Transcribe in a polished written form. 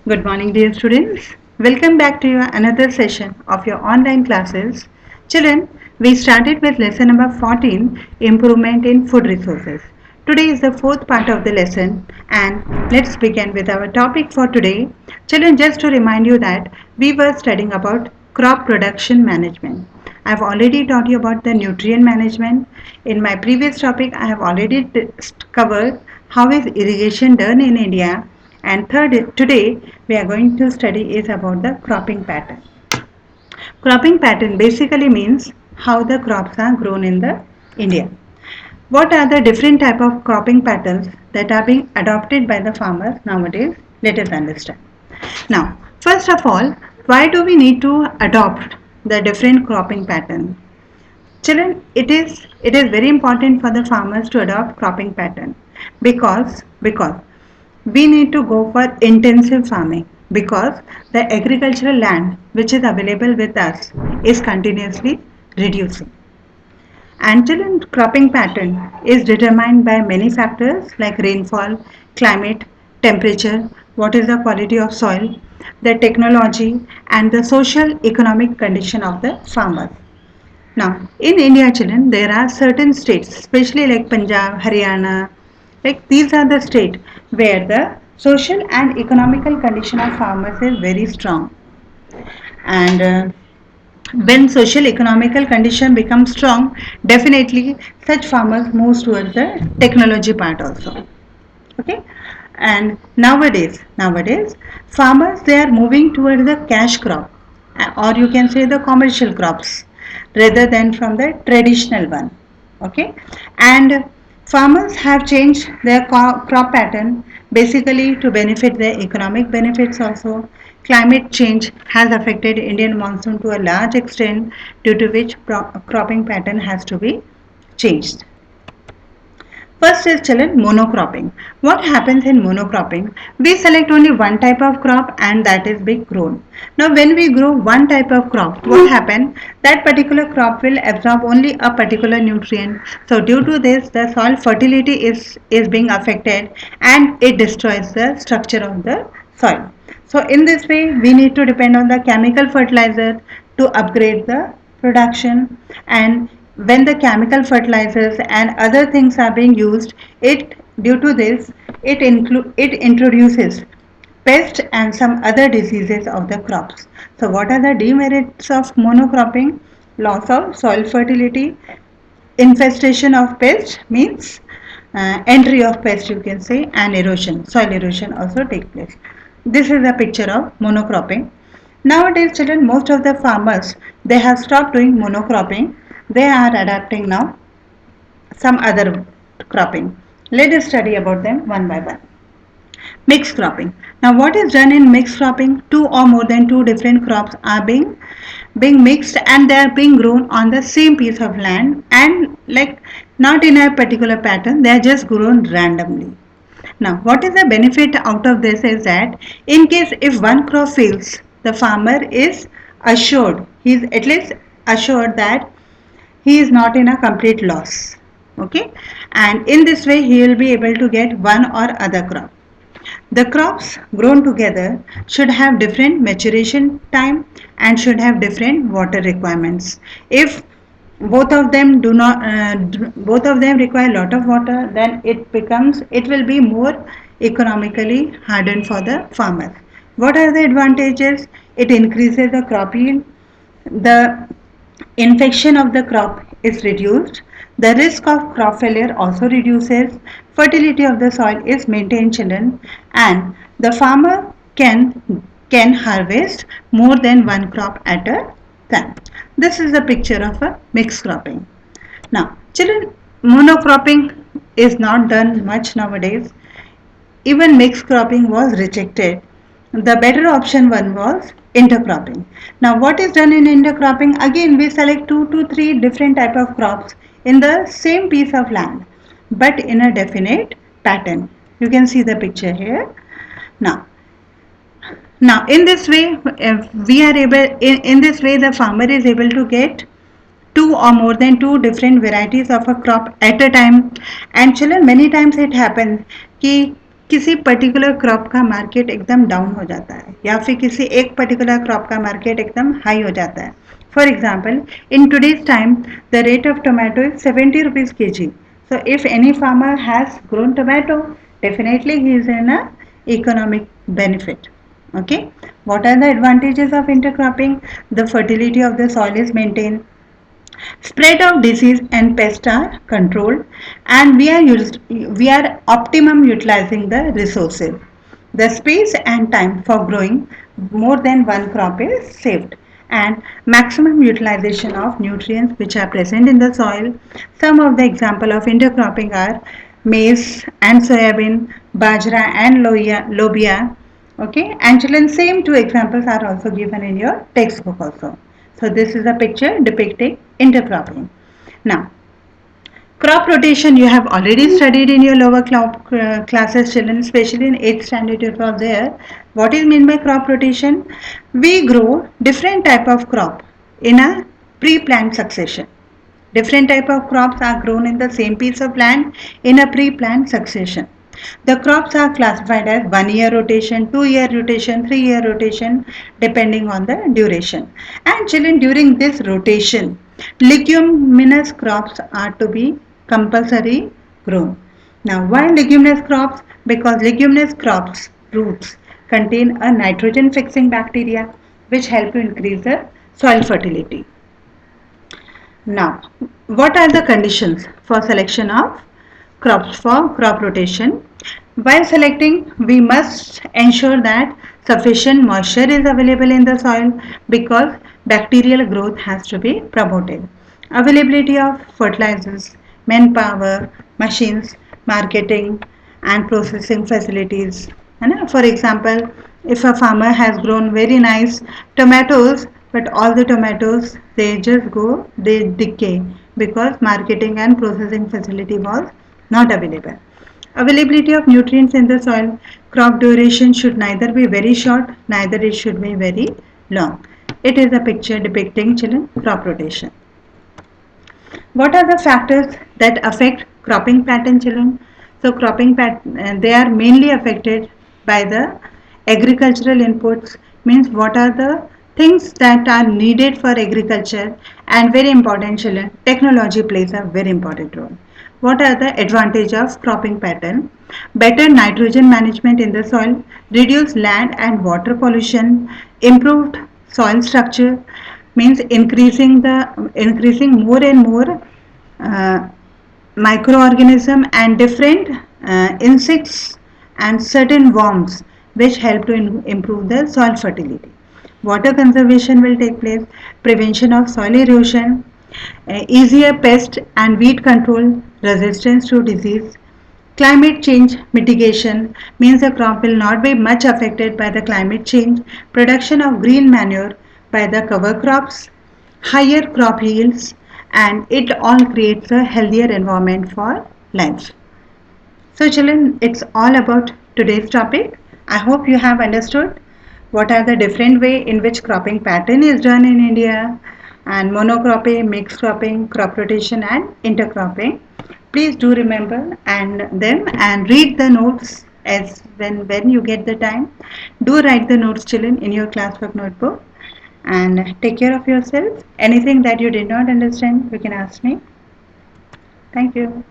Good morning, dear students. Welcome back to your another session of your online classes. Children, we started with lesson number 14, Improvement in Food Resources. Today is the fourth part of the lesson, and let's begin with our topic for today. Children, just to remind you that we were studying about crop production management. I have already taught you about the nutrient management. In my previous topic, I have already covered how is irrigation done in India, and third, today we are going to study is about the cropping pattern. Cropping pattern basically means how the crops are grown in the India. What are the different type of cropping patterns that are being adopted by the farmers nowadays? Let us understand. Now, first of all, why do we need to adopt the different cropping pattern? Children, it is very important for the farmers to adopt cropping pattern because we need to go for intensive farming because the agricultural land which is available with us is continuously reducing. Annual cropping pattern is determined by many factors like rainfall, climate, temperature, what is the quality of soil, the technology, and the social economic condition of the farmer. Now, in India, children, there are certain states, especially like Punjab, Haryana, like these are the states where the social and economical condition of farmers is very strong. And when social economical condition becomes strong, definitely such farmers move towards the technology part also. Okay, and nowadays farmers they are moving towards the cash crop, or you can say the commercial crops rather than from the traditional one. Okay, and farmers have changed their crop pattern basically to benefit their economic benefits also. Climate change has affected Indian monsoon to a large extent, due to which cropping pattern has to be changed. First is children monocropping. What happens in monocropping? We select only one type of crop and that is being grown. Now when we grow one type of crop, what happens? That particular crop will absorb only a particular nutrient. So due to this the soil fertility is being affected and it destroys the structure of the soil. So in this way we need to depend on the chemical fertilizer to upgrade the production, and when the chemical fertilizers and other things are being used, it due to this it introduces pest and some other diseases of the crops. So what are the demerits of monocropping? Loss of soil fertility, infestation of pest means entry of pest you can say, and erosion, soil erosion also take place. This is a picture of monocropping. Nowadays children, most of the farmers they have stopped doing monocropping. They are adapting now some other cropping. Let us study about them one by one. Mixed cropping. Now what is done in mixed cropping? Two or more than two different crops are being mixed and they are being grown on the same piece of land, and like not in a particular pattern, they are just grown randomly. Now what is the benefit out of this is that in case if one crop fails, the farmer is assured, he is at least assured that he is not in a complete loss. Okay, and in this way he will be able to get one or other crop. The crops grown together should have different maturation time and should have different water requirements. If both of them do not both of them require a lot of water, then it will be more economically hardened for the farmer. What are the advantages? It increases the crop yield, the infection of the crop is reduced, the risk of crop failure also reduces, fertility of the soil is maintained children, and the farmer can harvest more than one crop at a time. This is a picture of a mixed cropping. Now children, monocropping is not done much nowadays. Even mixed cropping was rejected. The better option one was intercropping. Now what is done in intercropping? Again we select two to three different type of crops in the same piece of land but in a definite pattern. You can see the picture here. Now in this way we are able in this way the farmer is able to get two or more than two different varieties of a crop at a time. And children, many times it happens कि किसी particular crop का market एकदम down हो जाता है या फिर किसी एक पर्टिकुलर क्रॉप का मार्केट एकदम हाई हो जाता है. For example, in today's time, the rate of tomato is 70 rupees kg. So if any farmer has grown tomato, definitely he is in a economic benefit. Okay. What are the advantages of intercropping? The fertility of the soil is maintained, spread of disease and pest are controlled, and we are optimum utilizing the resources. The space and time for growing more than one crop is saved, and maximum utilization of nutrients which are present in the soil. Some of the example of intercropping are maize and soybean, bajra and lobia. Okay, and children, same two examples are also given in your textbook also. So this is a picture depicting intercropping. Now, crop rotation you have already studied in your lower classes, children, especially in 8th standard it was there. What is meant by crop rotation? We grow different type of crop in a pre-planned succession. Different type of crops are grown in the same piece of land in a pre-planned succession. The crops are classified as 1 year rotation, 2 year rotation, 3 year rotation, depending on the duration. And children, during this rotation, leguminous crops are to be compulsory grown. Now, why leguminous crops? Because leguminous crops roots contain a nitrogen fixing bacteria which help to increase the soil fertility. Now, what are the conditions for selection of crops for crop rotation? While selecting, we must ensure that sufficient moisture is available in the soil because bacterial growth has to be promoted. Availability of fertilizers, manpower, machines, marketing and processing facilities. For example, if a farmer has grown very nice tomatoes, but all the tomatoes they decay because marketing and processing facility was not available. Availability of nutrients in the soil. Crop duration should neither be very short, neither it should be very long. It is a picture depicting, children, crop rotation. What are the factors that affect cropping pattern, children? So cropping pattern, they are mainly affected by the agricultural inputs, means what are the things that are needed for agriculture, and very important, children, technology plays a very important role. What are the advantage of cropping pattern? Better nitrogen management in the soil, reduce land and water pollution, improved soil structure, means increasing more and more uh, microorganism and different insects and certain worms which help to improve the soil fertility. Water conservation will take place, prevention of soil erosion, easier pest and weed control, resistance to disease. Climate change mitigation means the crop will not be much affected by the climate change. Production of green manure by the cover crops, higher crop yields, and it all creates a healthier environment for life. So children, it's all about today's topic. I hope you have understood what are the different way in which cropping pattern is done in India, and monocropping, mixed cropping, crop rotation and intercropping. Please do remember and read the notes as when you get the time. Do write the notes, children, in your classwork notebook, and take care of yourself. Anything that you did not understand, you can ask me. Thank you.